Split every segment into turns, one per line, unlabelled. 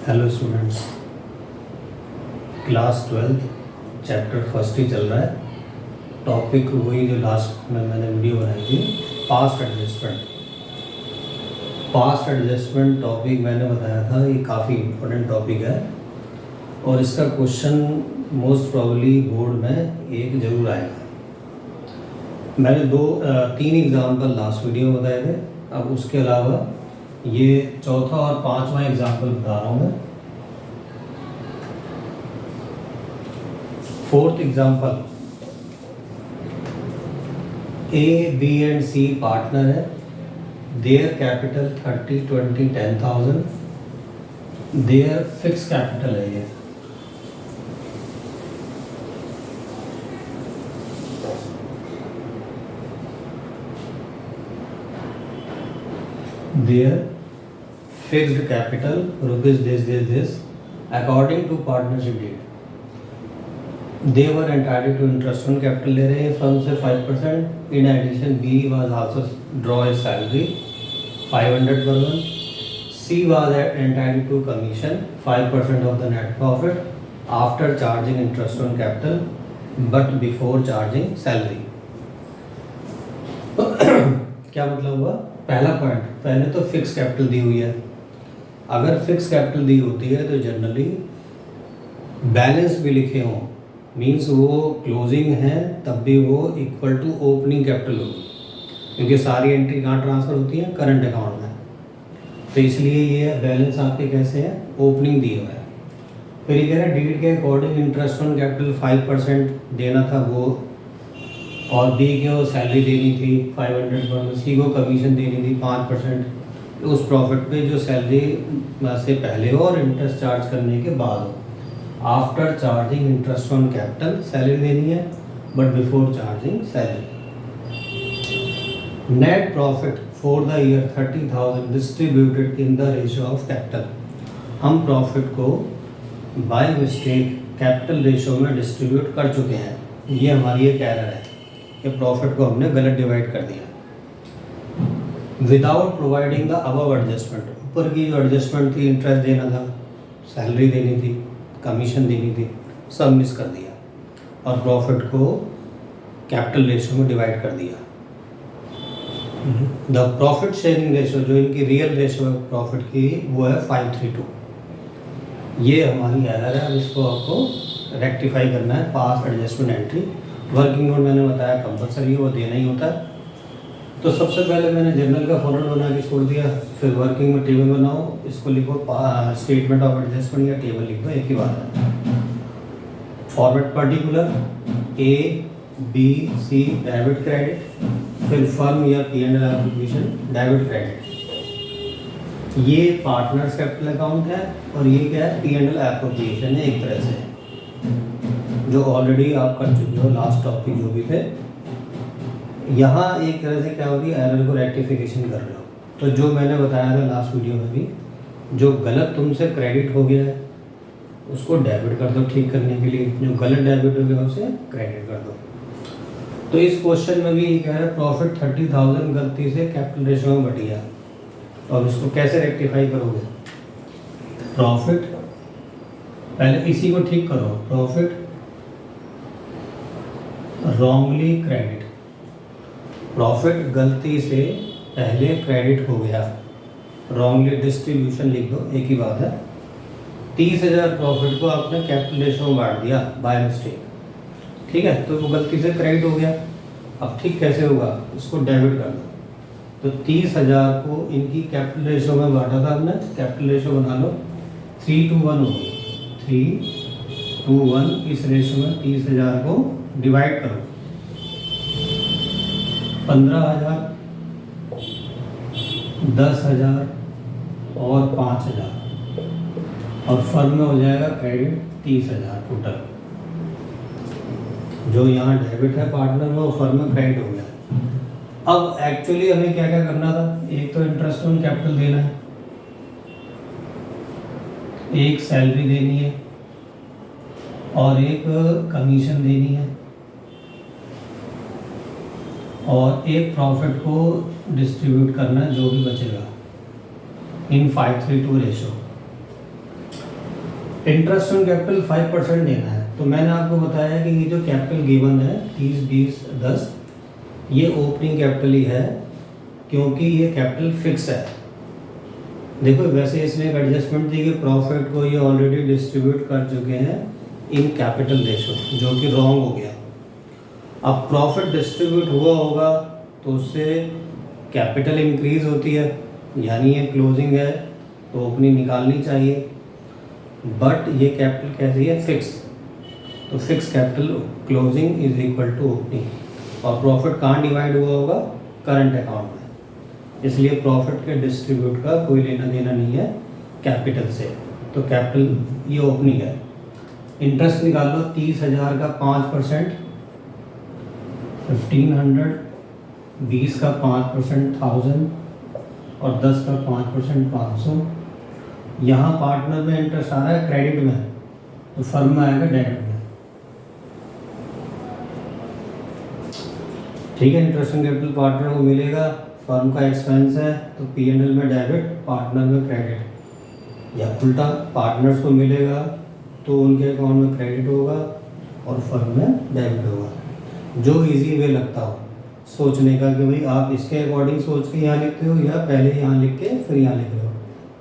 Hello students, class 12 chapter first ही चल रहा है। टॉपिक वही जो लास्ट में मैंने वीडियो बनाई थी, past adjustment. Past adjustment topic मैंने बताया था, ये काफ़ी इम्पोर्टेंट टॉपिक है और इसका क्वेश्चन मोस्ट प्रॉब्ली बोर्ड में एक ज़रूर आएगा। मैंने तीन एग्ज़ाम्पल लास्ट वीडियो में बताए थे। अब उसके अलावा ये चौथा और पांचवा एग्जाम्पल बता रहा हूँ मैं। Fourth example, A B and C partner है। Their capital 30, 20, 10,000। Their fix capital है ये। Their fixed capital rupees this according to partnership deed. They were entitled to interest on capital ले रहे हैं फर्म से 5%. In addition, B was also draw a salary 500 per month. C was entitled to commission 5% of the net profit after charging interest on capital, but before charging salary. क्या मतलब हुआ? पहला point, पहले तो फिक्स कैपिटल दी हुई है। अगर fix capital दी होती है तो जनरली बैलेंस भी लिखे हों, मींस वो क्लोजिंग है तब भी वो इक्वल टू ओपनिंग कैपिटल होगी, क्योंकि सारी एंट्री कहाँ ट्रांसफ़र होती है? करंट अकाउंट में। तो इसलिए ये बैलेंस आपके कैसे है? ओपनिंग दी हुआ है। फिर ये कह रहा है डीड के अकॉर्डिंग इंटरेस्ट ऑन कैपिटल 5% देना था वो, और बी को सैलरी देनी थी 500 पर, सी को कमीशन देनी थी 5% उस प्रॉफिट पे जो सैलरी से पहले हो और इंटरेस्ट चार्ज करने के बाद हो। After charging interest on capital salary देनी है, but before charging salary. Net profit for the year 30,000 distributed in the ratio of capital. हम प्रॉफिट को बाय मिस्टेक कैपिटल रेशियो में डिस्ट्रीब्यूट कर चुके हैं। ये हमारी एक एरर है कि प्रॉफिट को हमने गलत डिवाइड कर दिया। Without providing the above adjustment, ऊपर की जो एडजस्टमेंट थी, इंटरेस्ट देना था, सैलरी देनी थी, कमीशन देनी थी, सब मिस कर दिया और प्रॉफिट को कैपिटल रेशियो में डिवाइड कर दिया। द प्रॉफिट शेयरिंग रेशियो, जो इनकी रियल रेशियो है प्रॉफिट की, वो है 5:3:2। ये हमारी एरर है, इसको आपको रेक्टिफाई करना है। पास एडजस्टमेंट एंट्री वर्किंग नोट मैंने बताया कंपलसरी है, वो देना ही होता है। तो सबसे पहले मैंने जनरल का फॉर्मेट बना के छोड़ दिया, फिर वर्किंग में टेबल बनाओ, इसको लिखो स्टेटमेंट ऑफ एडजस्टमेंट या टेबल लिख दो, एक ही बात है। Format particular A B C debit credit, फिर फर्म या P&L एप्लीकेशन डेबिट क्रेडिट। ये पार्टनर्स कैपिटल अकाउंट है और ये क्या है? P&L एप्लीकेशन है एक तरह से, जो ऑलरेडी आप कर चुके हो लास्ट टॉपिक जो भी थे। यहाँ एक तरह से क्या होगी, एरर को रेक्टिफिकेशन कर रहे हो। तो जो मैंने बताया था लास्ट वीडियो में भी, जो गलत तुमसे क्रेडिट हो गया है उसको डेबिट कर दो ठीक करने के लिए, जो गलत डेबिट हो गया उसे क्रेडिट कर दो। तो इस क्वेश्चन में भी ये कह रहा है प्रॉफिट 30,000 गलती से कैपिटल रेशियो में बढ़ गया, तो अब इसको कैसे रेक्टिफाई करोगे? प्रॉफिट, पहले इसी को ठीक करो। प्रॉफिट रॉन्गली क्रेडिट, प्रॉफिट गलती से पहले क्रेडिट हो गया, रॉन्गली डिस्ट्रीब्यूशन लिख दो, एक ही बात है। 30,000 प्रॉफिट को आपने कैपिटल रेशियो में बांट दिया बाय मिस्टेक, ठीक है, तो वो गलती से क्रेडिट हो गया। अब ठीक कैसे होगा? इसको डेबिट कर दो। तो 30,000 को इनकी कैपिटल रेशियो में बांटा था हमने, कैपिटल रेशियो बना लो 3:1 होगी, 3:1। इस रेशियो में 30,000 को डिवाइड करो 15,000, 10,000 और 5,000, और फर्म में हो जाएगा क्रेडिट 30,000 टोटल। जो यहाँ डेबिट है पार्टनर में, वो फर्म में क्रेडिट हो गया। अब एक्चुअली हमें क्या क्या करना था? एक तो इंटरेस्ट ऑन कैपिटल देना है, एक सैलरी देनी है और एक कमीशन देनी है, और एक प्रॉफिट को डिस्ट्रीब्यूट करना है जो भी बचेगा इन 5:3:2 रेशो। इंटरेस्ट ऑन कैपिटल 5% देना है। तो मैंने आपको बताया कि ये जो कैपिटल गिवन है 30, 20, 10, ये ओपनिंग कैपिटल ही है क्योंकि ये कैपिटल फिक्स है। देखो वैसे इसमें एक एडजस्टमेंट थी कि प्रॉफिट को ये ऑलरेडी डिस्ट्रीब्यूट कर चुके हैं इन कैपिटल रेशो, जो कि रॉन्ग हो गया। अब प्रॉफिट डिस्ट्रीब्यूट हुआ होगा तो उससे कैपिटल इंक्रीज होती है, यानी ये क्लोजिंग है तो ओपनिंग निकालनी चाहिए, बट ये कैपिटल कैसी है, फिक्स। तो fix capital closing is equal to opening. और प्रॉफिट कहाँ डिवाइड हुआ होगा, करंट अकाउंट में, इसलिए प्रॉफिट के डिस्ट्रीब्यूट का कोई लेना देना नहीं है कैपिटल से। तो कैपिटल ये ओपनिंग है। इंटरेस्ट निकाल लो, 30,000 का 5% 1500, 20 का 5% 1000 और 10 का 5% 500। यहाँ पार्टनर में इंटरेस्ट आ रहा है क्रेडिट में, तो फर्म में आएगा डेबिट में। ठीक है, इंटरेस्ट ऑन कैपिटल पार्टनर को मिलेगा, फर्म का एक्सपेंस है तो P&L में डेबिट, पार्टनर में क्रेडिट। या उल्टा, पार्टनर्स को मिलेगा तो उनके अकाउंट में क्रेडिट होगा और फर्म में डेबिट होगा। जो इजी वे लगता हो सोचने का कि भाई आप इसके अकॉर्डिंग सोच के यहाँ लिखते हो या पहले यहाँ लिख के फिर यहाँ लिख रहे हो,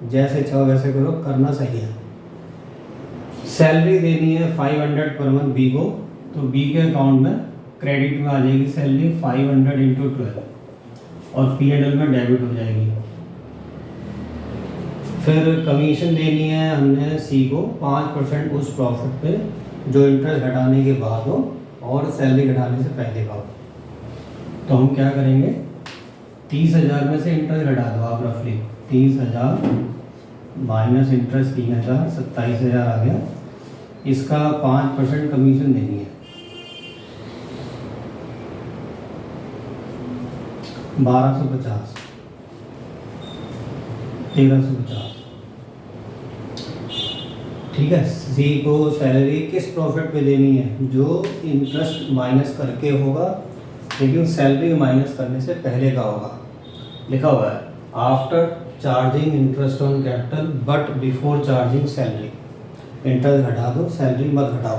जैसे चाहो वैसे करो, करना सही है। सैलरी देनी है 500 पर मंथ बी को, तो बी के अकाउंट में क्रेडिट में आ जाएगी सैलरी 500 इंटू 12 और P&L में डेबिट हो जाएगी। फिर कमीशन देनी है हमने सी को 5% उस प्रॉफिट पे जो इंटरेस्ट घटाने के बाद हो और सैलरी घटाने से पहले का हो। तो हम क्या करेंगे, 30,000 में से इंटरेस्ट घटा दो आप, रफली 30,000 माइनस इंटरेस्ट 3,000, 27,000 आ गया। इसका 5% कमीशन देनी है, 1250, 1350। ठीक है, सी को सैलरी किस प्रॉफिट पे देनी है, जो इंटरेस्ट माइनस करके होगा, लेकिन सैलरी माइनस करने से पहले का होगा। लिखा हुआ है after charging interest on capital but before charging salary. Interest घटा दो, सैलरी मत घटाओ।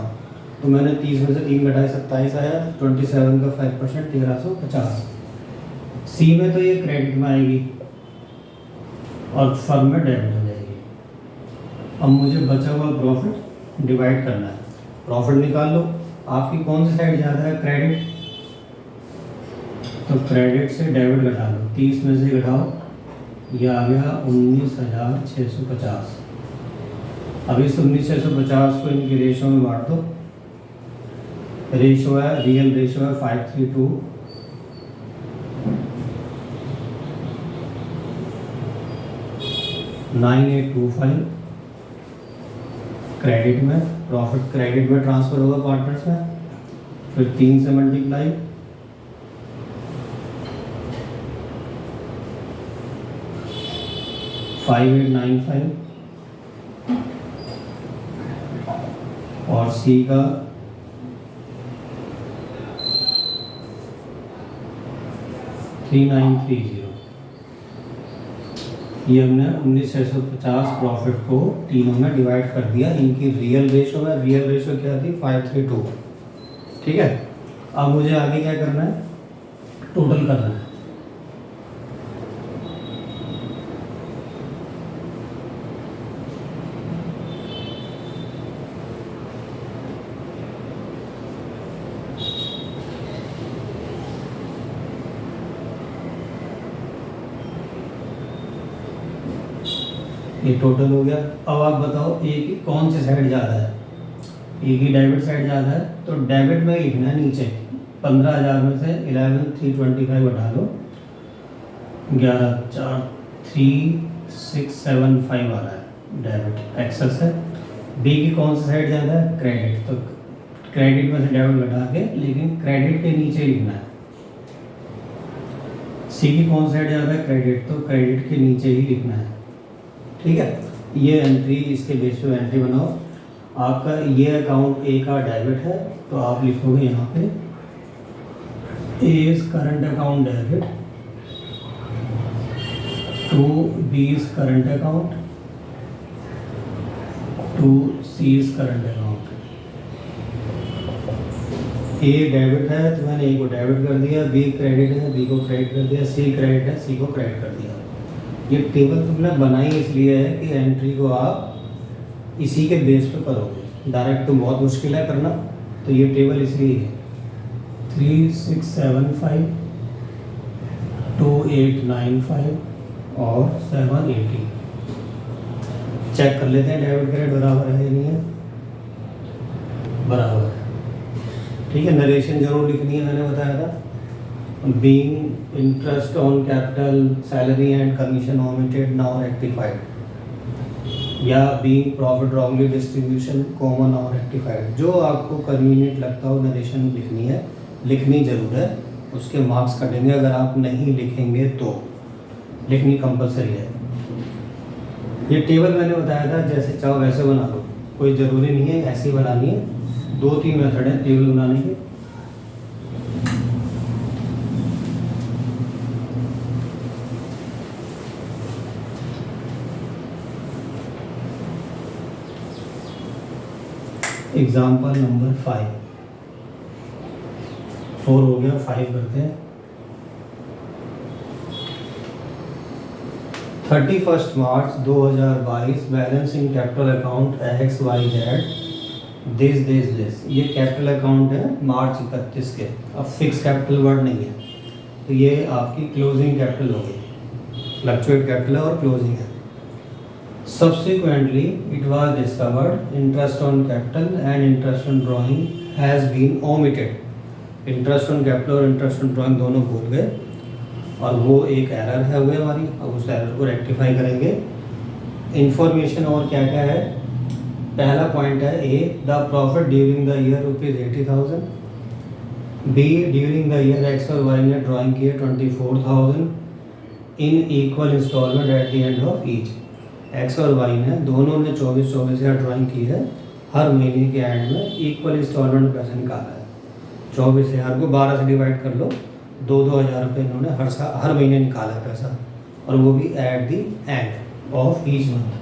तो मैंने 30 में से 3 घटाए, 27 आया, 27 का 5% 1350। सी में तो ये क्रेडिट में आएगी और फर्म में डेबिट हो जाएगी। अब मुझे बचा हुआ प्रॉफिट डिवाइड करना है। प्रॉफिट निकाल लो, आपकी कौन सी साइड ज़्यादा है, क्रेडिट, तो क्रेडिट से डेबिट घटा लो, 30 में से घटाओ, ये आ गया 19,650। अब इस 19,650 को इनकी रेशो में बांट दो। रेशो है, रियल रेशो है 532, क्रेडिट में, प्रॉफिट क्रेडिट में ट्रांसफर होगा पार्टनर्स में, फिर 3 से मल्टीप्लाई, $5895 और सी का 3930। ये हमने 19,650 प्रॉफिट को तीनों में डिवाइड कर दिया इनकी रियल रेशो में। रियल रेशो क्या थी, 532। ठीक है, अब मुझे आगे क्या करना है, टोटल करना है। ये टोटल हो गया। अब आप बताओ ए की कौन सी साइड ज़्यादा है, ए की डेबिट साइड ज़्यादा है, तो डेबिट में लिखना है नीचे। 15,000 में से 11,325 हटा लो, 11,43675 आ रहा है डेबिट, एक्सेस है। बी की कौन सी साइड ज़्यादा है, क्रेडिट, तो क्रेडिट में से डेबिट घटा के, लेकिन क्रेडिट के नीचे लिखना है। सी की कौन सी साइड ज़्यादा है, क्रेडिट, तो क्रेडिट के नीचे ही लिखना है। ठीक है, ये एंट्री, इसके बेस पे एंट्री बनाओ। आपका ये अकाउंट ए का डेबिट है, तो आप लिखोगे यहाँ पे A is current account debit to B is current account to C is current account. A debit है तो मैंने ए को डेबिट कर दिया, बी क्रेडिट है बी को क्रेडिट कर दिया, सी क्रेडिट है सी को क्रेडिट कर दिया। ये टेबल तुमने बनाई इसलिए है कि एंट्री को आप इसी के बेस पे करोगे, डायरेक्ट तो बहुत मुश्किल है करना, तो ये टेबल इसलिए है। 3675, 2895 और 780। चेक कर लेते हैं डेबिट क्रेडिट बराबर है या नहीं है। बराबर है, ठीक है। नरेशन जरूर लिखनी है, मैंने बताया था। Being interest on capital, salary and commission omitted now rectified, या being profit wrongly distribution common और रेक्टिफाइड। जो आपको कन्वीनियंट लगता हो नरेशन लिखनी है, लिखनी जरूर है, उसके मार्क्स कटेंगे। अगर आप नहीं लिखेंगे तो लिखनी कंपलसरी है। ये टेबल मैंने बताया था, जैसे चाहो वैसे बना लो, कोई ज़रूरी नहीं है ऐसी बनानी है। 2-3 मेथड है टेबल बनाने के। एग्जाम्पल नंबर 5, 4 हो गया, 5 करते हैं। 31 मार्च 2022 balance in capital account XYZ this. ये कैपिटल अकाउंट है मार्च 31 के। अब फिक्स कैपिटल वर्ड नहीं है, तो ये आपकी क्लोजिंग कैपिटल हो गई। फ्लक्चुएट कैपिटल है और क्लोजिंग है। Subsequently it was discovered interest on capital and interest on drawing has been omitted. Interest on capital और इंटरेस्ट ऑन ड्राइंग दोनों भूल गए, और वो एक एरर है हुई हमारी। अब उस एरर को रेक्टिफाई करेंगे। इंफॉर्मेशन और क्या क्या है। पहला पॉइंट है A, the profit during the year ₹80,000। B, during the year X और वाई ने ड्राइंग किए 24,000 in equal installment at the end of each. X और वाई ने दोनों ने 24,000 ड्राइंग की है, हर महीने के एंड में इक्वल इंस्टॉलमेंट पैसा निकाला है। 24,000 को 12 से डिवाइड कर लो, 2-2 हज़ार रुपये इन्होंने हर महीने निकाला है पैसा, और वो भी at the and of each month.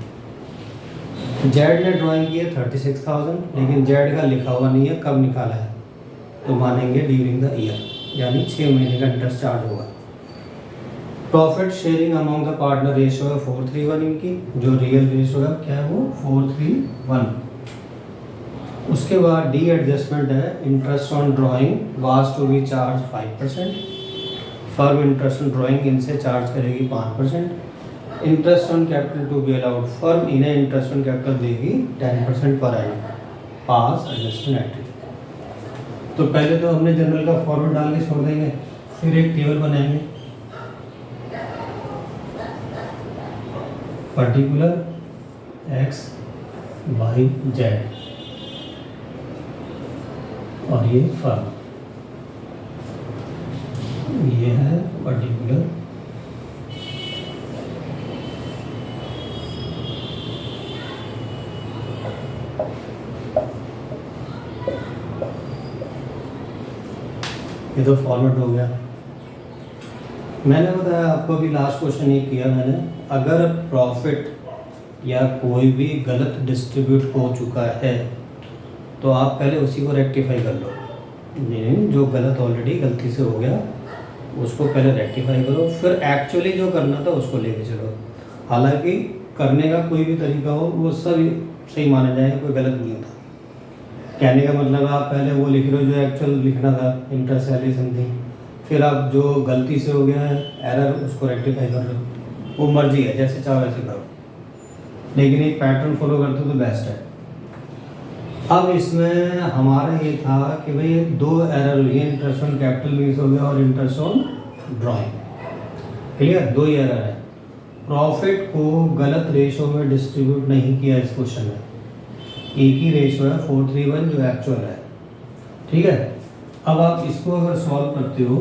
Z ने ड्राइंग की है 36,000, लेकिन जेड का लिखा हुआ नहीं है कब निकाला है, तो मानेंगे ड्यूरिंग द ईयर, यानी 6 महीने का इंटरेस्ट चार्ज होगा। Profit sharing among the partner ratio है 4:3:1 इनकी, जो रियल रेशियो है क्या है वो 4:3:1। उसके बाद डी एडजस्टमेंट है, interest on drawing was to be charge 5%। Firm interest on drawing इनसे चार्ज करेगी 5%। Interest on capital to be allowed, firm इन्हें इंटरेस्ट ऑन कैपिटल देगी 10% पर एनम। पास एडजस्टमेंट एंट्री। तो पहले तो हमने जनरल का फॉर्मेट डाल के छोड़ देंगे, फिर एक टेबल बनाएंगे। पर्टिकुलर एक्स वाई जेड, और ये फर्म, ये है पर्टिकुलर ये तो फॉर्मेट हो गया। मैंने बताया आपको अभी लास्ट क्वेश्चन ये किया मैंने, अगर प्रॉफिट या कोई भी गलत डिस्ट्रीब्यूट हो चुका है तो आप पहले उसी को रेक्टिफाई कर लो। नहीं, जो गलत ऑलरेडी गलती से हो गया उसको पहले रेक्टिफाई करो, फिर एक्चुअली जो करना था उसको लेके चलो। हालांकि करने का कोई भी तरीका हो वो सब सही माना जाए, कोई गलत नहीं होता। कहने का मतलब आप पहले वो लिख रहे हो जो एक्चुअल लिखना था, इंटरेस्ट सैलरी समथिंग, फिर आप जो गलती से हो गया है एरर उसको रेक्टिफाई कर लो। वो मर्जी है, जैसे चाहो वैसे करो, लेकिन एक पैटर्न फॉलो करते हो तो बेस्ट है। अब इसमें हमारा ये था कि भाई 2 एरर हुई है, इंटरेस्ट ऑन कैपिटल मिस हो गया और interest on drawing. Clear, 2 he error है। प्रॉफिट को गलत रेशो में डिस्ट्रीब्यूट नहीं किया इस क्वेश्चन में, एक ही रेशो है 4:3:1 जो एक्चुअल है। ठीक है, अब आप इसको अगर सॉल्व करते हो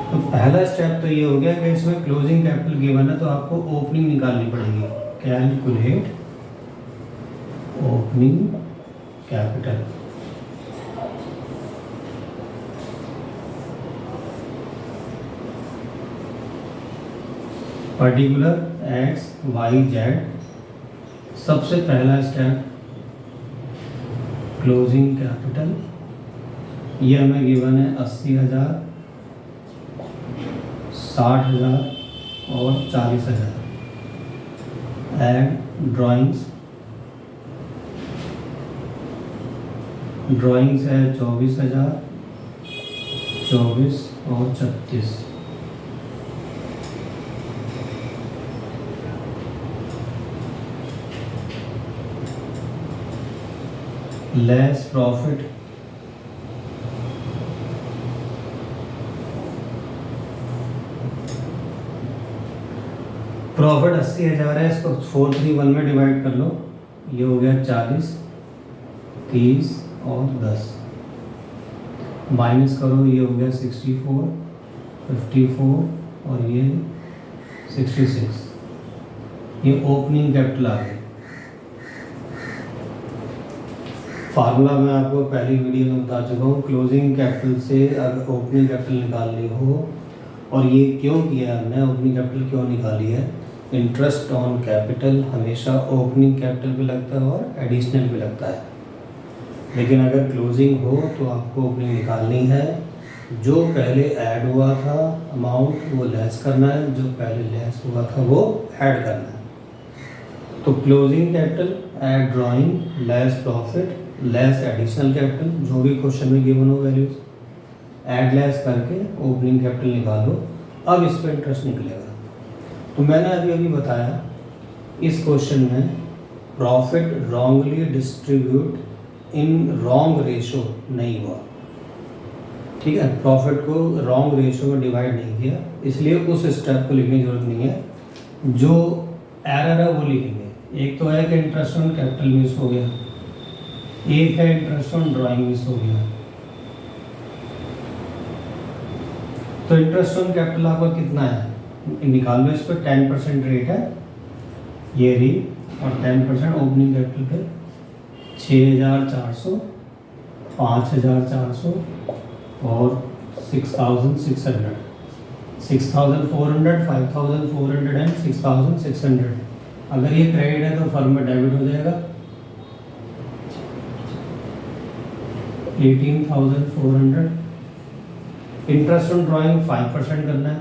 तो पहला स्टेप तो ये हो गया कि इसमें क्लोजिंग कैपिटल गिवन है तो आपको ओपनिंग निकालनी पड़ेगी। Calculate opening capital. Particular X Y Z सबसे पहला स्टेप क्लोजिंग कैपिटल, ये हमें गिवन है 80,000, 60,000 और 40,000। एंड ड्राइंग्स है 24,000, 24 और 36। लेस प्रॉफिट प्रॉफिट 80,000 है, इसको 431 में डिवाइड कर लो, ये हो गया 40, 30 और 10, माइनस करो, ये हो गया 64, 54 और ये 66। ये ओपनिंग कैपिटल आ गई। फार्मूला मैं आपको पहली वीडियो में बता चुका हूँ। क्लोजिंग कैपिटल से अगर ओपनिंग कैपिटल निकालनी हो, और ये क्यों किया हमने, ओपनिंग कैपिटल क्यों निकाली है, इंटरेस्ट ऑन कैपिटल हमेशा ओपनिंग कैपिटल पे लगता है और एडिशनल पे लगता है। लेकिन अगर क्लोजिंग हो तो आपको ओपनिंग निकालनी है। जो पहले ऐड हुआ था अमाउंट वो लेस करना है, जो पहले लेस हुआ था वो ऐड करना है। तो closing capital add drawing less profit less additional capital, जो भी क्वेश्चन में गिवन हो वैल्यूज, ऐड लेस करके ओपनिंग कैपिटल निकालो। अब इस पर इंटरेस्ट निकलेगा। तो मैंने अभी बताया इस क्वेश्चन में profit wrongly distribute in wrong ratio नहीं हुआ, ठीक है। प्रॉफिट को रॉन्ग रेशो में डिवाइड नहीं किया, इसलिए उस स्टेप को लिखने की जरूरत नहीं है। जो एरर है वो लिखेंगे। एक तो है कि इंटरेस्ट ऑन कैपिटल मिस हो गया, एक है इंटरेस्ट ऑन ड्राइंग मिस हो गया। तो इंटरेस्ट ऑन कैपिटल आपका कितना है निकाल लो, इस पर 10% रेट है ये री, और 10% ओपनिंग कैपिटल पे 6,400, 5,400 और 6,600, 6,400, 5,400 एंड 6,600। अगर ये क्रेडिट है तो फर्म में डेबिट हो जाएगा 18,400। इंटरेस्ट ऑन ड्राइंग 5% करना है।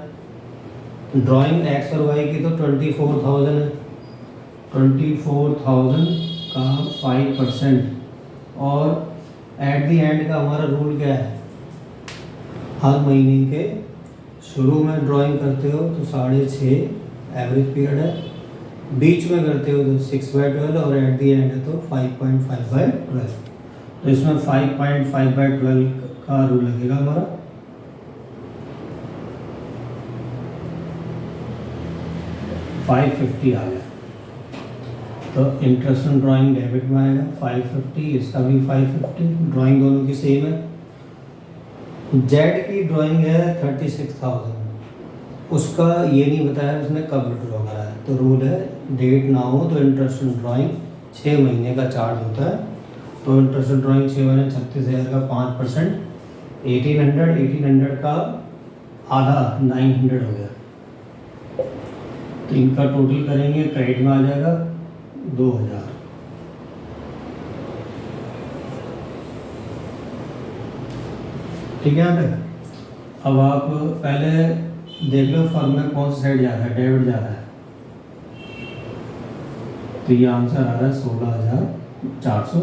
ड्राइंग एक्स और वाई की तो 24,000 है, 24,000 का 5%। और एट दी एंड का हमारा रूल क्या है, हर महीने के शुरू में ड्राइंग करते हो तो 6.5 एवरेज पीरियड है, बीच में करते हो तो 6/12 और एट दी एंड है तो 5.5/12। तो इसमें 5.5/12 का रूल लगेगा हमारा। $550 आ गया। तो इंटरेस्ट ऑन ड्राइंग डेबिट में आएगा 550, इसका भी 550, ड्राइंग दोनों की सेम है। जेड की ड्राइंग है 36,000, उसका ये नहीं बताया उसने कब विड्रॉ करा है। तो रूल है डेट ना हो तो इंटरेस्ट ऑन ड्राइंग 6 महीने का चार्ज होता है। तो इंटरेस्ट ऑन ड्राइंग 6 महीने 36,000 का 5%, 1800 का आधा 900 हो गया। तो इनका टोटल करेंगे, क्रेडिट में आ जाएगा 2,000। ठीक है यहाँ पे। अब आप पहले देख लो फर्म में कौन सा साइड ज़्यादा है, डेबिट ज़्यादा है। तो ये आंसर आ रहा है 16,400।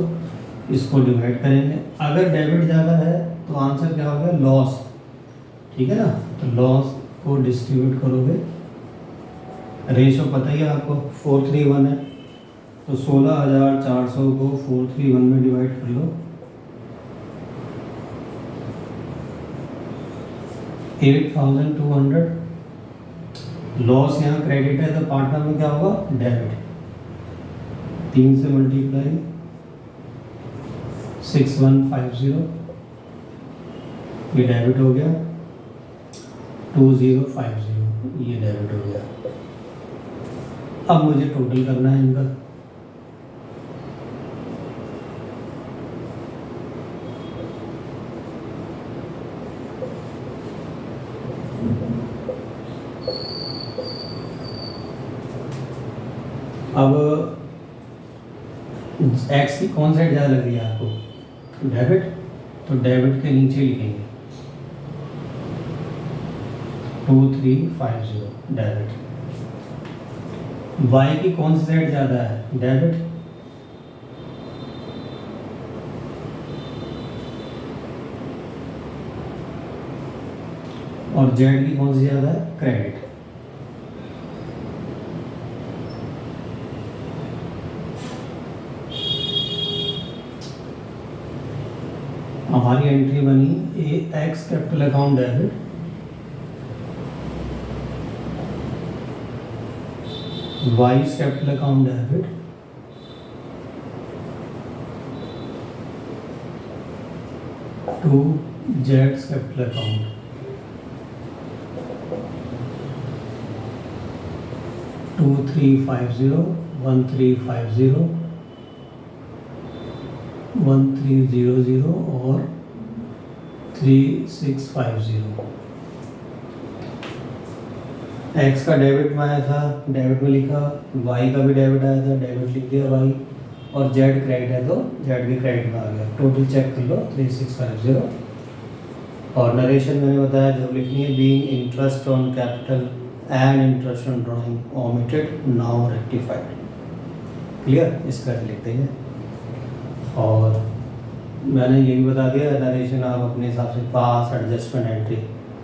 इसको डिवाइड करेंगे, अगर डेबिट ज़्यादा है तो आंसर क्या होगा, लॉस, ठीक है ना। तो लॉस को डिस्ट्रीब्यूट करोगे, रेशो पता ही है आपको 431 है, तो 16,400 को 431 में डिवाइड कर लो, 8,200। लॉस यहाँ क्रेडिट है तो पार्टनर में क्या होगा, डेबिट। 3 से मल्टीप्लाई 6150, ये डेबिट हो गया। 2050, ये डेबिट हो गया। अब मुझे टोटल करना है इनका। अब एक्स की कौन साइड ज़्यादा लग रही है आपको? डेबिट, तो डेबिट के नीचे लिखेंगे 2350 डेबिट। वाई की कौन सी साइड ज़्यादा है? डेबिट, और जेड की कौन सी ज़्यादा है? क्रेडिट। हमारी एंट्री बनी A X capital account debit, Y capital account debit, to Z capital account. To 350 1350 1300 और 3650। एक्स का डेबिट में आया था, डेबिट में लिखा, वाई का भी डेबिट आया था, डेबिट लिख दिया वाई, और जेड क्रेडिट है तो जेड के क्रेडिट में आ गया। टोटल चेक कर लो 3650। और नरेशन मैंने बताया जब लिखनी है, being interest on capital and interest on drawing omitted now rectified. Clear, इस तरह से लिखते हैं। और मैंने ये भी बता दिया, नरेशन आप अपने हिसाब से पास एडजस्टमेंट एंट्री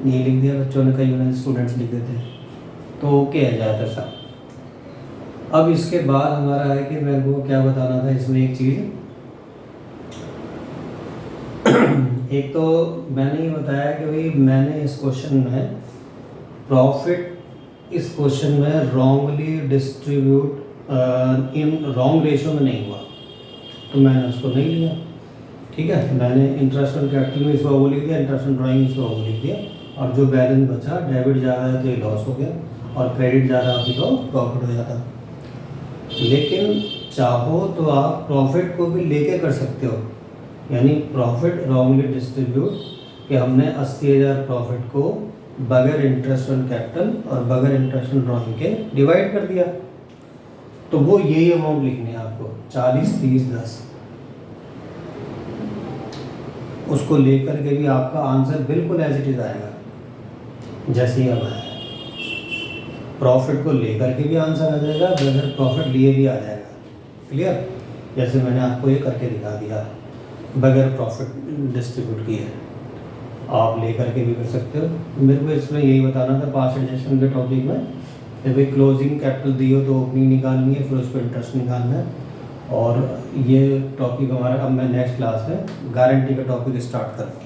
नहीं लिख दिया। बच्चों ने कई बार स्टूडेंट्स लिख देते हैं, तो ओके है ज़्यादातर साहब। अब इसके बाद हमारा है कि मेरे को क्या बताना था इसमें एक चीज़। एक तो मैंने ये बताया कि भाई मैंने इस क्वेश्चन में प्रॉफिट, इस क्वेश्चन में wrongly distribute in wrong ratio में नहीं हुआ, तो मैंने उसको नहीं लिया। ठीक है, मैंने इंटरेस्ट ऑन कैपिटल में इसको वो लिख दिया, इंटरेस्ट ऑन ड्राइंग इसको वो लिख दिया, और जो बैलेंस बचा, डेबिट ज़्यादा है तो ये लॉस हो गया, और क्रेडिट ज़्यादा आपकी तो प्रॉफिट हो जाता। लेकिन चाहो तो आप प्रॉफिट को भी लेके कर सकते हो, यानी प्रॉफिट रॉन्गली डिस्ट्रीब्यूट कि हमने 80,000 प्रॉफिट को बगैर इंटरेस्ट ऑन कैपिटल और बगैर इंटरेस्ट ऑन ड्राइंग के डिवाइड कर दिया, तो वो यही अमाउंट लिखनी है आपको, 40 30 10। उसको लेकर के भी आपका आंसर बिल्कुल एज इट इज आएगा जैसे ही अब आया। प्रॉफिट को लेकर के भी आंसर आ जाएगा, बगैर प्रॉफिट लिए भी आ जाएगा। क्लियर, जैसे मैंने आपको ये करके दिखा दिया, बगैर प्रॉफिट डिस्ट्रीब्यूट किए, आप लेकर के भी कर सकते हो। मेरे को इसमें यही बताना था पास एडजस्टमेंट के टॉपिक में कि भाई क्लोजिंग कैपिटल दी हो तो ओपनिंग निकालनी है, फिर उसको इंटरेस्ट निकालना है। और ये टॉपिक हमारा अब मैं नेक्स्ट क्लास में गारंटी का टॉपिक स्टार्ट करूँगा।